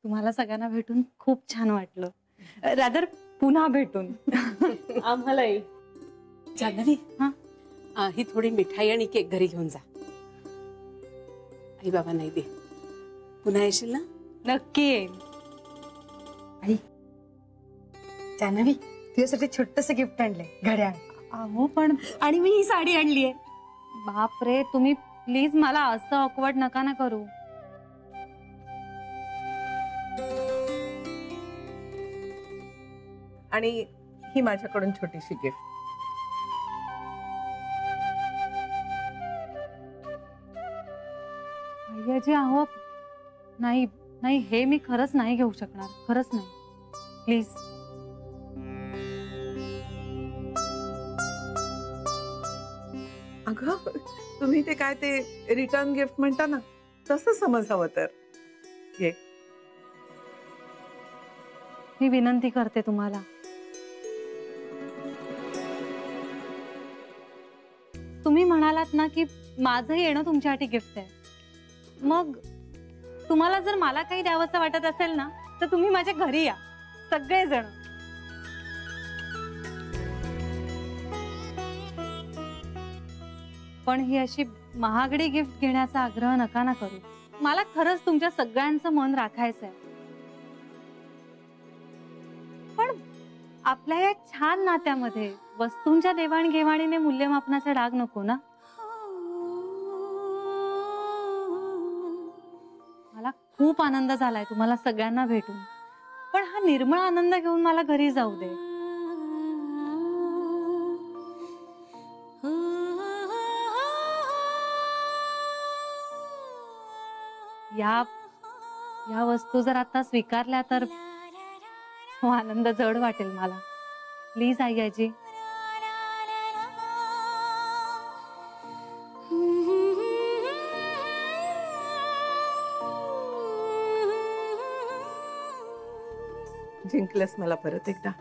तुम्हाला सगळ्यांना भेटून खूप छान वाटलं. रादर पुन्हा भेटून. आम्हालाही. जान्हवी, ही थोडी मिठाई आणि केक घरी घेऊन जा. आई बाबा नाही दे. पुन्हा येशील ना? नक्की येईल. आई, जान्हवी तुझ्यासाठी छोटस गिफ्ट आणलंय, घड्याळ. अहो पण, आणि मी ही साडी आणलीये. बापरे, तुम्ही प्लीज मला असं ऑकवर्ड नका ना करू. आणि ही माझ्याकडून छोटीशी गिफ्ट. भैयाजी अहो, नाही नाही, हे मी खरंच नाही घेऊ शकणार, खरंच नाही, प्लीज. अगं तुम्ही ते काय ते रिटर्न गिफ्ट म्हणता ना, तसं समजावं तर. ये, मी विनंती करते तुम्हाला, तुम्ही म्हणालात ना की माझं येणं तुमच्यासाठी गिफ्ट आहे. मग तुम्हाला जर मला काही द्यावंसं वाटत असेल ना, तर तुम्ही माझ्या घरी या, सगळेजण. पण ही अशी महागडी गिफ्ट घेण्याचा आग्रह नका ना करू. मला खरंच तुमच्या सगळ्यांचं मन राखायचंय. पण आपल्या या छान नात्यामध्ये वस्तूंच्या देवाणघेवाणीने मूल्यमापनाचा डाग नको ना. मला खूप आनंद झालाय तुम्हाला सगळ्यांना भेटून, पण हा निर्मळ आनंद घेऊन मला घरी जाऊ दे. या वस्तू जर आता स्वीकारल्या तर आनंद जड वाटेल मला. प्लीज आईजी. जिंकलंस मला परत एकदा.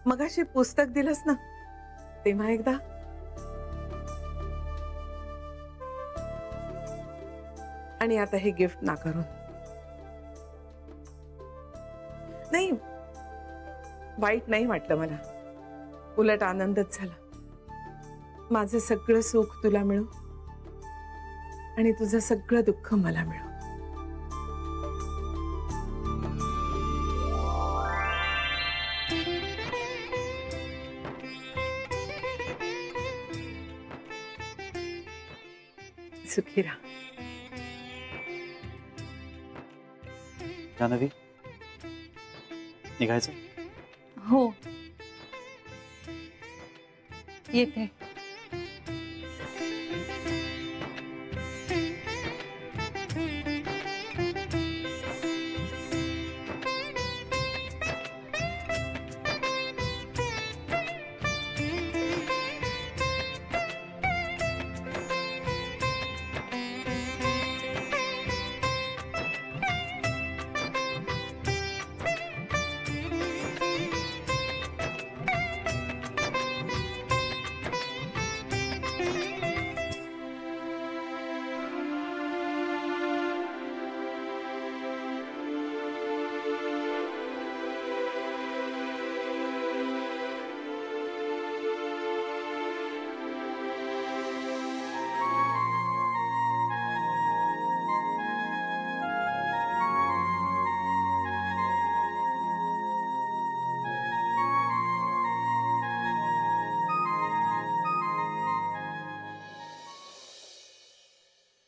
मगाशी पुस्तक दिलंस ना, तेव्हा एकदा. आणि आता हे गिफ्ट नाकारून. नाही, वाईट नाही वाटलं मला, उलट आनंदच झाला. माझं सगळं सुख तुला मिळो आणि तुझं सगळं दुःख मला मिळो. सुखी राहा. जान्हवी, निघायचं? हो, येते.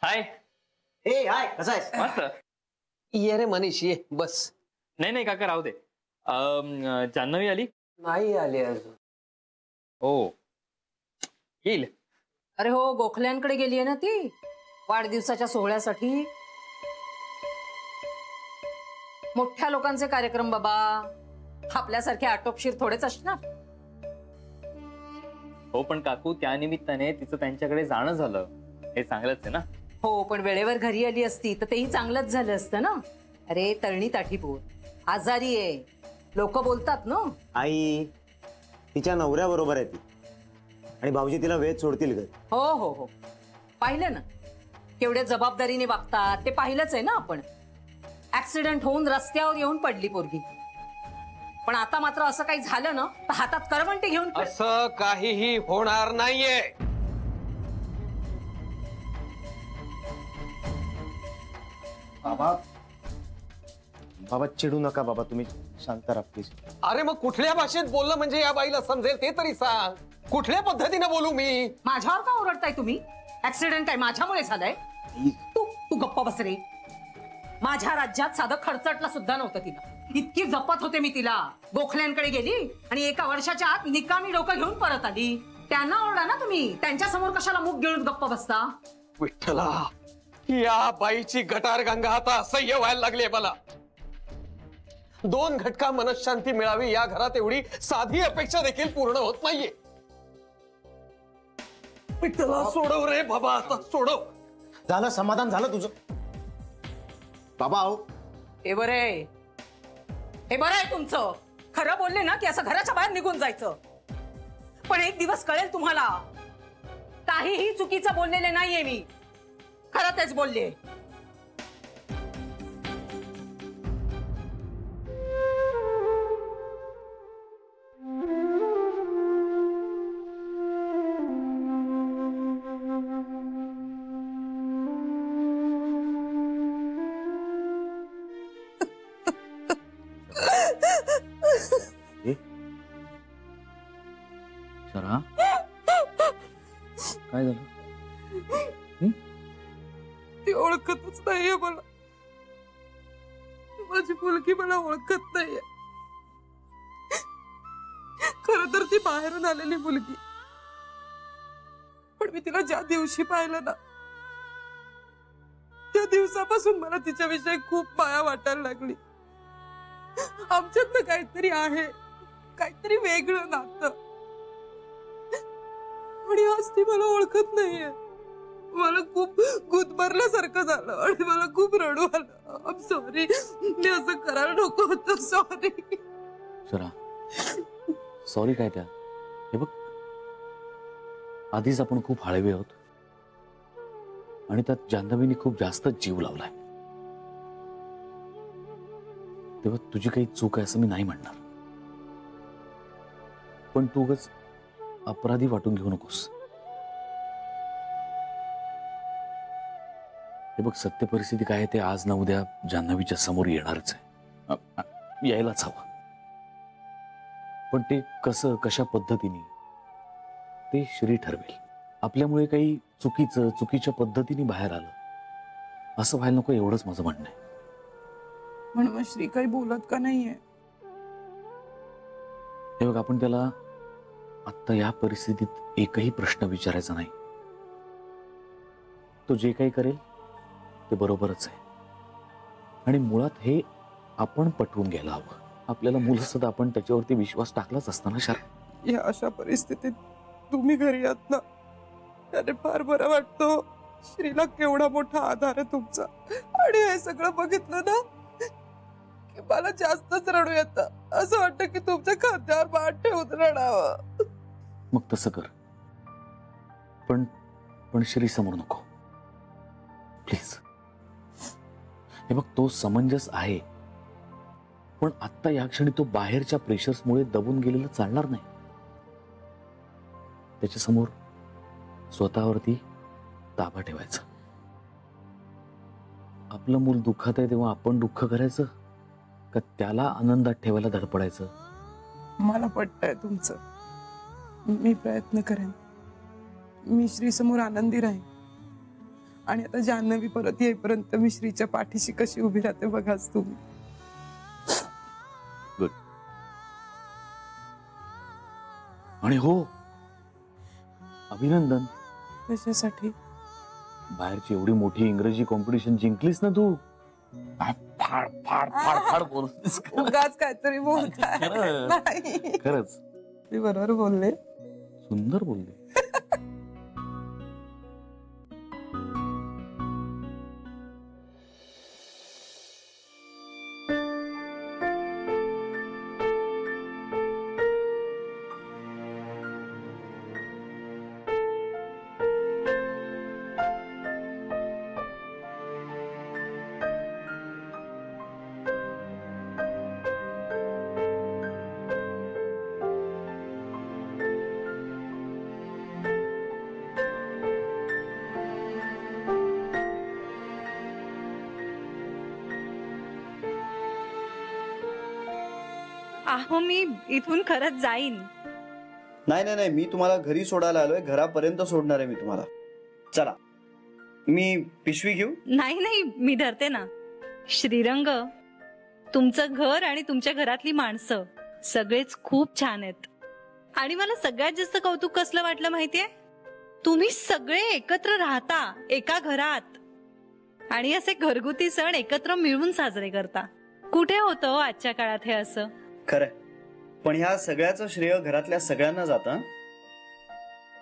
हाय. ए हाय, कसा आहेस? मस्त. ये रे मनीष, ये बस. नाही नाही काका, राहू दे. जान्हवी आली? नाही आली अजून. हो, येईल. अरे हो, गोखल्यांकडे गेली आहे ना ती वाढदिवसाच्या सोहळ्यासाठी. मोठ्या लोकांचे कार्यक्रम बाबा, आपल्यासारखे आटोपशीर थोडेच असणार. हो पण काकू, त्या निमित्ताने तिचं त्यांच्याकडे जाणं झालं, हे चांगलंच आहे ना. हो, पण वेळेवर घरी आली असती तर तेही चांगलंच झालं असतं ना. अरे तळणी ताठी पोर, आजारी आहे, लोक बोलतात ना. आई तिच्या नवऱ्याबरोबर आहे ती आणि भाऊजी तिला वेळ सोडतील घर. हो हो हो, पाहिलं ना केवढ्या जबाबदारीने वागतात ते पाहिलंच आहे ना आपण. ऍक्सिडेंट होऊन रस्त्यावर येऊन पडली पोरगी, पण आता मात्र असं काही झालं ना तर हातात करवंटी घेऊन असं काहीही होणार नाहीये. बाबा बाबा चिडू नका बाबा, तुम्ही शांत राहा प्लीज. अरे मग कुठल्या भाषेत बोललं म्हणजे या बाईला समजेल ते तरी सांग. कुठल्या पद्धतीने बोलू मी? माझ्यावर का ओरडताय तुम्ही? ऍक्सिडेंट आहे माझ्यामुळे झालंय. तू तू गप्पा बस रे. माझ्या राज्यात साधं खर्चटला सुद्धा नव्हतं तिला. इतकी जपत होते मी तिला. गोखल्यांकडे गेली आणि 1 वर्षाच्या आत निकामी डोकं घेऊन परत आली. त्यांना ओरडा ना तुम्ही, त्यांच्या समोर कशाला मुख गिळून गप्पा बसता? विठ्ठला, या बाईची गटार गंगा आता असह्य व्हायला लागली मला. 2 घटका मनशांती मिळावी या घरात एवढी साधी अपेक्षा देखील पूर्ण होत नाहीये. विठ्ठला सोडव रे बाबा, आता सोडव. झालं, समाधान झालं तुझं बाबा. अहो हे बरं आहे, हे बरं आहे तुमचं. खरं बोलले ना की असं घराच्या बाहेर निघून जायचं. पण एक दिवस कळेल तुम्हाला, काहीही चुकीचं बोललेले नाहीये मी. खरं तेच बोलले. शरा, काय झालं? ती ओळखतच नाहीये मला. माझी मुलगी मला ओळखत नाहीये. खर तर ती बाहेरून आलेली मुलगी, पण मी तिला ज्या दिवशी पाहिलं ना त्या दिवसापासून मला तिच्याविषयी खूप माया वाटायला लागली. आमच्यातलं काहीतरी आहे, काहीतरी वेगळं नातं. आणि आज ती मला ओळखत नाहीये. मला खूप गुदमरल्यासारखं झालं आणि मला खूप रडू आलं. आय एम सॉरी, मी असं करायला नको होतं. सॉरी. शरा, सॉरी काय त्या? हे बघ, आधीच आपण खूप हळवे आहोत आणि त्यात जान्हवीने खूप जास्त जीव लावलाय. तेव्हा तुझी काही चूक आहे असं मी नाही म्हणणार, पण तू उगाच अपराधी वाटून घेऊ नकोस. हे बघ, सत्य परिस्थिती काय आहे ते आज ना उद्या जान्हवीच्या समोर येणारच आहे. यायलाच हवं, पण ते कसं, कशा पद्धतीने ते श्री ठरवेल. आपल्यामुळे काही चुकीच्या पद्धतीने बाहेर आलं असं व्हायला नको, एवढंच माझं म्हणणं आहे. म्हणून श्री काही बोलत का नाहीये? हे बघ, आपण त्याला आता या परिस्थितीत एकही प्रश्न विचारायचा नाही. तो जे काही करेल ते बरोबरच आहे आणि मुळात हे आपण पटवून घ्यायला हवं. आपल्याला मुलं आपण त्याच्यावरती विश्वास टाकलाच असता ना शर. या अशा परिस्थितीत तुम्ही घरी आहात ना, त्याने फार बरं वाटतं. श्रीला केवढा मोठा आधार आहे तुमचा. आणि हे सगळं बघितलं ना की मला जास्तच रडू येतं. असं वाटतं की तुमच्या खात्यावर पाठ ठेवून रडावं. मग तसं कर, पण श्री समोर नको प्लीज. हे बघ, तो समंजस आहे, पण आता या क्षणी तो बाहेरच्या प्रेशर्समुळे दबून गेलेला चालणार नाही. त्याच्या समोर स्वतःवरती ताबा ठेवायचा. आपलं मूल दुःखात आहे तेव्हा आपण दुःख करायचं का त्याला आनंदात ठेवायला धडपडायचं? मला पटतंय तुमचं. मी प्रयत्न करेन. मी श्री समोर आनंदी राहीन. आणि आता जान्हवी परत येईपर्यंत मी श्रीच्या पाठीशी कशी उभी राहते बघाच तुम्ही. गुड. आणि हो, अभिनंदन. कशासाठी? बाहेरची एवढी मोठी इंग्रजी कॉम्पिटिशन जिंकलीस ना तू. फाड फाड फाड फाड बोलतेस. उगाच काहीतरी बोलताय. खरंच. नाही, खरंच मी बरोबर बोलले. सुंदर बोलले. अहो मी इथून खरंच जाईन. नाही नाही नाही, मी तुम्हाला घरी सोडायला आलोय, घरापर्यंत सोडणार आहे मी तुम्हाला. चला, मी पिशवी घेऊ? नाही नाही, मी धरते ना. श्रीरंग, तुमचं घर आणि तुमच्या घरातली माणसं सगळेच खूप छान आहेत. आणि मला सगळ्यात जास्त कौतुक कसलं वाटलं माहितीये? तुम्ही सगळे एकत्र राहता एका घरात आणि असे घरगुती सण एकत्र मिळून साजरे करता. कुठे होतं हो आजच्या काळात हे असं? खरंय, पण ह्या सगळ्याचं श्रेय घरातल्या सगळ्यांना जातं.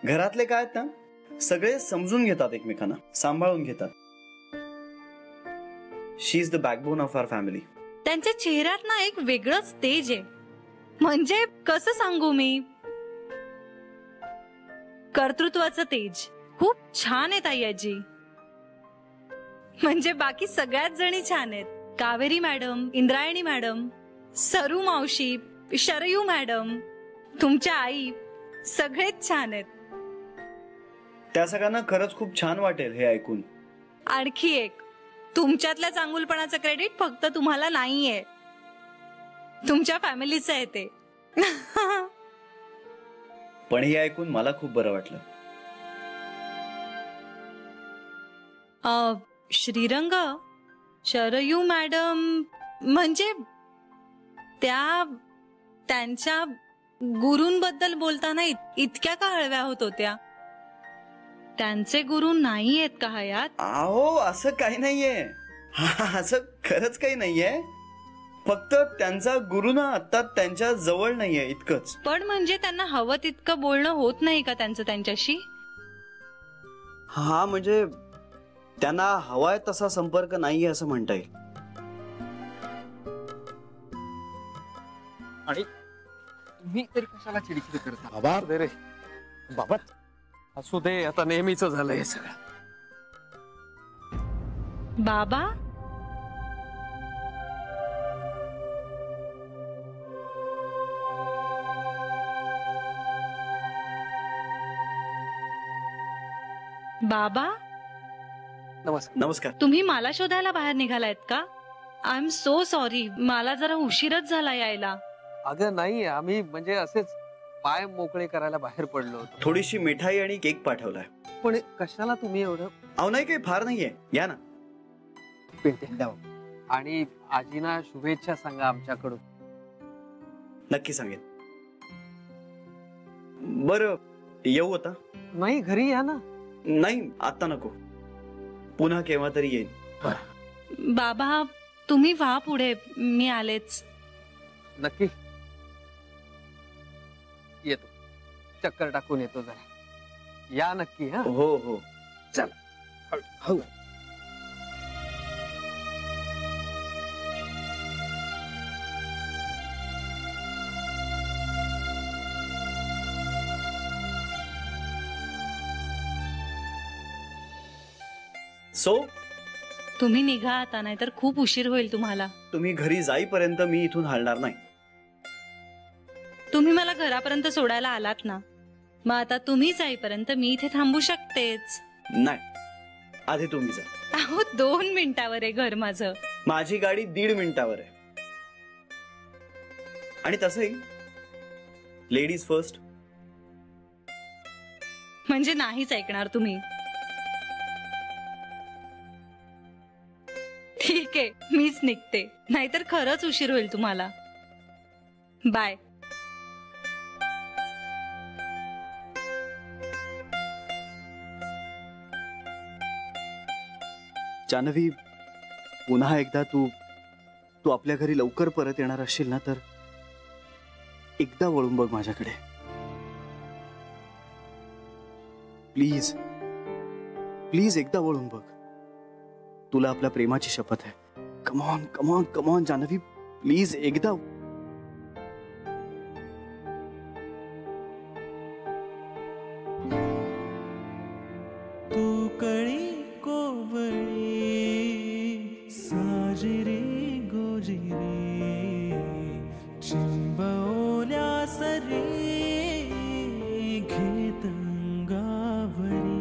घरातले काय आहेत ना, सगळे समजून घेतात एकमेकांना, सांभाळून घेतात. She is the backbone of our family. त्यांच्या चेहऱ्यात ना एक वेगळंच तेज आहे. म्हणजे कसं सांगू मी, कर्तृत्वाचं तेज खूप छान आहे ताई आजी. म्हणजे बाकी सगळ्याच जणी छान आहेत. कावेरी मॅडम, इंद्रायणी मॅडम, सरू मावशी, शरयू मॅडम, तुमच्या आई, सगळेच छान आहेत. त्या सगळ्यांना खरंच खूप छान वाटेल हे ऐकून. आणखी एक, तुमच्यातल्या चांगुलपणाचं क्रेडिट फक्त तुम्हाला नाहीये, तुमच्या फॅमिलीचं आहे ते. पण हे ऐकून मला खूप बरं वाटलं. श्रीरंग, शरयू मॅडम म्हणजे त्यांच्या गुरूंबद्दल बोलताना इतक्या का हळव्या होत होत्या? त्यांचे गुरु नाही आहेत का हयात? अहो असं काही नाहीये, असं खरंच काही नाहीये. फक्त त्यांचा गुरु ना आता त्यांच्या जवळ नाहीये इतकंच. पण म्हणजे त्यांना हवं तितकं बोलणं होत नाही का त्यांचं त्यांच्याशी? हा, म्हणजे त्यांना हवाय तसा संपर्क नाहीये असं म्हणता येईल. आणि तुम्ही तरी कशाला चिडचिड करता? बाबा दे रे बाबा, असू दे, आता नेहमीच झालंय हे सगळं. बाबा, बाबा, नमस्कार. नमस्कार. तुम्ही मला शोधायला बाहेर निघालायत का? आय एम सो सॉरी, मला जरा उशीरच झाला यायला. अगं नाही, आम्ही म्हणजे असेच पाय मोकळे करायला बाहेर पडलो होतो. थोडीशी मिठाई आणि केक पाठवलाय. पण कशाला तुम्ही एवढं? अहो नाही, काही फार नाहीये, या ना. पिंटे, आणि आजीना शुभेच्छा सांगा आमच्याकडून. नक्की सांगेन. बरं, येऊ आता? नाही, घरी या ना. नाही, आता नको, पुन्हा केव्हा तरी येईन. बाबा, तुम्ही व्हा पुढे, मी आलेच. नक्की येतो, चक्कर टाकून येतो जरा. या नक्की. हा, हो हो, चला. हो. सो तुम्ही निघा आता, नाहीतर खूप उशीर होईल तुम्हाला. तुम्ही घरी जाईपर्यंत मी इथून हलणार नाही. तुम्ही मला घरापर्यंत सोडायला आलात ना, मग आता तुम्ही जाईपर्यंत मी इथे थांबू शकतेच. नाही, आधी तुम्ही जा. अहो 2 मिनिटावर आहे घर माझं. माझी गाडी 1.5 मिनिटावर आहे. आणि तसंही लेडीज फर्स्ट. म्हणजे नाहीच ऐकणार तुम्ही? ठीक आहे, मीच निघते, नाहीतर खरंच उशीर होईल तुम्हाला. बाय. जानवी, पुन्हा एकदा तू आपल्या घरी लवकर परत येणार असशील ना, तर एकदा वळून बघ माझ्याकडे प्लीज. प्लीज एकदा वळून बघ. तुला आपल्या प्रेमाची शपथ आहे. Come on come on come on Janhavi, please एकदा. तू कळी कोवळी साजरे गोजिरे चिंबवल्या सरे घेत अंगावरी.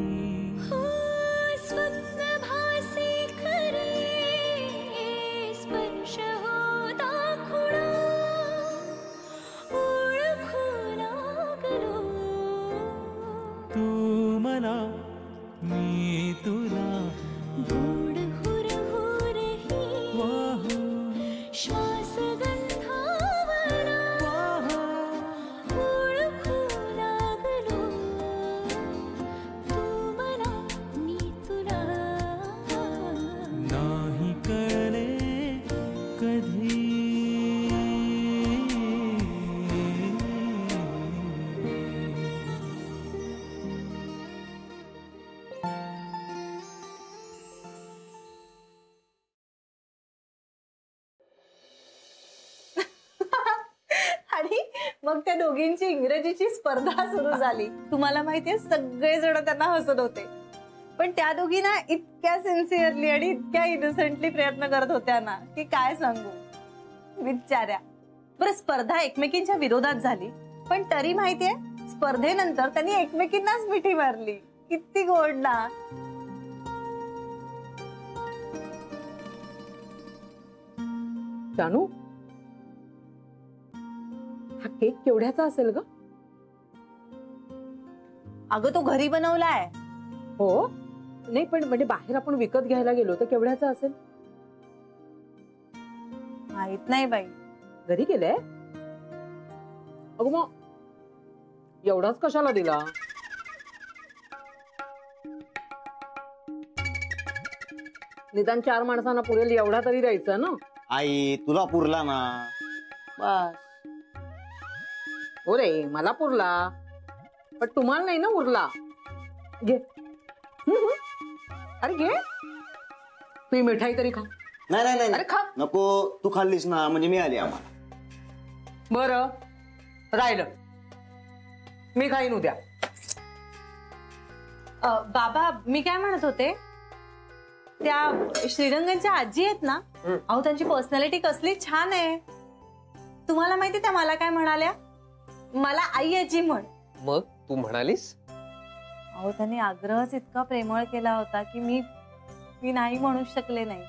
मग त्या दोघींची इंग्रजीची स्पर्धा सुरू झाली. तुम्हाला माहितीये सगळेजण त्यांना हसत होते, पण त्या दोघी ना इतक्या सिन्सिअरली आणि इतक्या इनोसेंटली प्रयत्न करत होत्या ना की काय सांगू बिचाऱ्या. बरं, स्पर्धा एकमेकींच्या विरोधात झाली, पण तरी माहितीये स्पर्धेनंतर त्यांनी एकमेकींनाच मिठी मारली. किती गोड ना. जानू, हा केक केवढ्याचा असेल ग? अगं तो घरी बनवलाय. हो, नाही पण म्हणजे बाहेर आपण विकत घ्यायला गेलो तर केवढ्याचा असेल? माहित नाही बाई. घरी गेले? अगं मग एवढाच कशाला दिला? निदान 4 माणसांना पुरेल एवढा तरी द्यायचा ना. आई तुला पुरला ना. बस. हो रे, मला पुरला, पण तुम्हाला नाही ना उरला. घे. अरे घे, तू मिठाई तरी खा. नाही नाही नाही अरे खा. नको, तू खाल्लीस ना म्हणजे मिळाली आम्हाला. बरं राहिलं, मी खाईन उद्या. बाबा, मी काय म्हणत होते, त्या श्रीरंगनच्या आजी आहेत ना, अहो त्यांची पर्सनॅलिटी कसली छान आहे. तुम्हाला माहिती त्या मला काय म्हणाल्या? मला आई आजी म्हण. मग तू म्हणालीस? अहो त्यांनी आग्रहच इतका प्रेमळ केला होता की मी नाही म्हणू शकले नाही.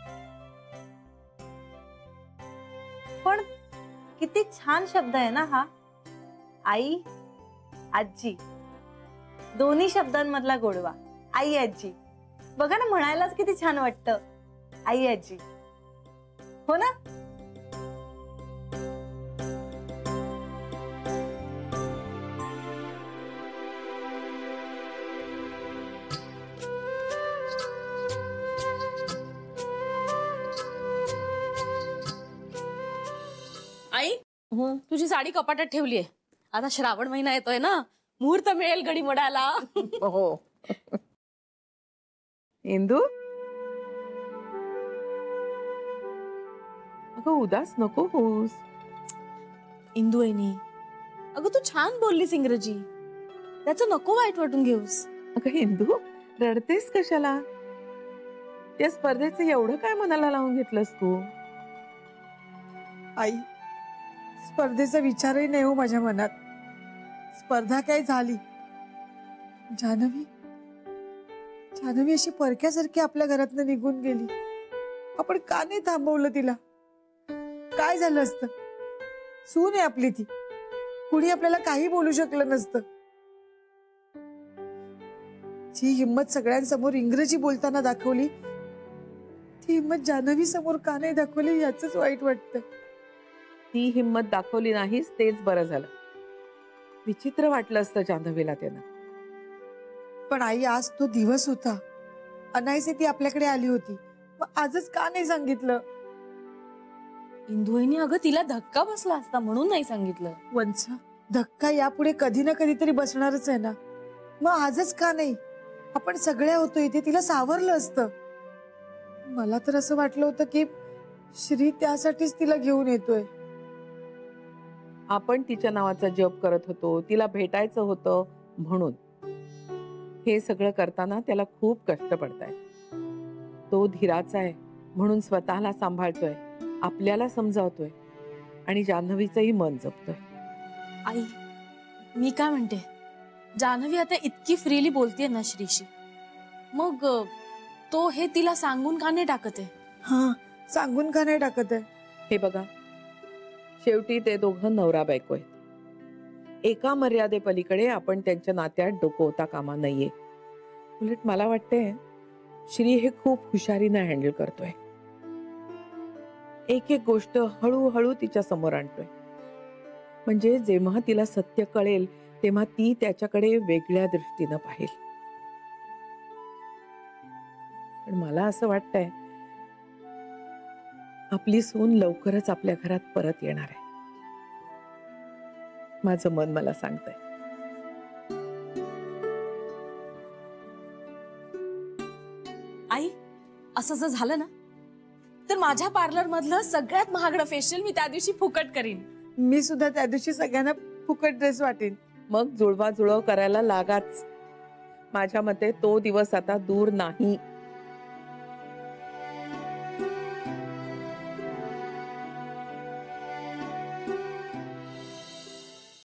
पण किती छान शब्द आहे ना हा, आई आजी. दोन्ही शब्दांमधला गोडवा. आई आजी, बघा ना, म्हणायलाच किती छान वाटतं. आई आजी, हो ना? आई, तुझी साडी कपाटात ठेवलीये. आता श्रावण महिना येतोय ना, मुहूर्त मिळेल गडी मोडायला. हो. इंदू, अगं उदास नको होस. इंदू वहिनी, अगं तू छान बोललीस इंग्रजी, त्याचं नको वाईट वाटून घेऊस. अगं इंदू, रडतेस कशाला? त्या स्पर्धेचं एवढं काय मनाला लावून घेतलंस तू? आई, स्पर्धेचा विचारही नाही हो माझ्या मनात. स्पर्धा काय झाली, जानवी अशी परक्यासारखी आपल्या घरातनं निघून गेली. आपण का नाही थांबवलं तिला? काय झालं असतं? सून आहे आपली ती, कुणी आपल्याला काही बोलू शकलं नसतं. जी हिम्मत सगळ्यांसमोर इंग्रजी बोलताना दाखवली, ती हिम्मत जानवी समोर का नाही दाखवली याच वाईट वाटतं. ती हिम्मत दाखवली नाहीस तेच बरं झालं. विचित्र वाटलं असतं जान्हवीला त्यानं. पण आई, आज तो दिवस होता, अनायसे ती आपल्याकडे आली होती, मग आजच का नाही सांगितलं? इंदू वहिनी, अगं तिला धक्का बसला असता म्हणून नाही सांगितलं. वंच, धक्का यापुढे कधी ना कधीतरी बसणारच आहे ना, मग आजच का नाही? आपण सगळ्या होतो इथे, तिला सावरलं असतं. मला तर असं वाटलं होतं की श्री त्यासाठीच तिला घेऊन येतोय. आपण तिच्या नावाचा जप करत होतो, तिला भेटायचं होतं म्हणून. हे सगळं करताना त्याला खूप कष्ट पडताय. तो धीराचा आहे म्हणून स्वतःला सांभाळतोय, आपल्याला समजावतोय आणि जान्हवीचंही मन जपतोय. आई, मी काय म्हणते, जान्हवी आता इतकी फ्रीली बोलतेय ना श्रीशी, मग तो हे तिला सांगून का नाही टाकत आहे? हा, सांगून का नाही टाकत आहे? हे बघा, शेवटी ते दोघं नवरा बायको आहेत. एका मर्यादेपलीकडे आपण त्यांच्या नात्यात डोकवता कामा नाहीये. उलट मला वाटतंय श्री हे खूप हुशारीने हँडल करतोय. एक एक गोष्ट हळूहळू तिच्या समोर आणतोय, म्हणजे जेव्हा तिला सत्य कळेल तेव्हा ती त्याच्याकडे वेगळ्या दृष्टीनं पाहिल. पण मला असं वाटतंय आपली सून लवकरच आपल्या घरात परत येणार आहे. माझं मन मला सांगतंय. आई, असं जर झालं ना तर माझ्या पार्लर मधलं सगळ्यात महागडं फेशियल मी त्या दिवशी फुकट करीन. मी सुद्धा त्या दिवशी सगळ्यांना फुकट ड्रेस वाटेन. मग जुळवाजुळव करायला लागाच. माझ्या मते तो दिवस आता दूर नाही.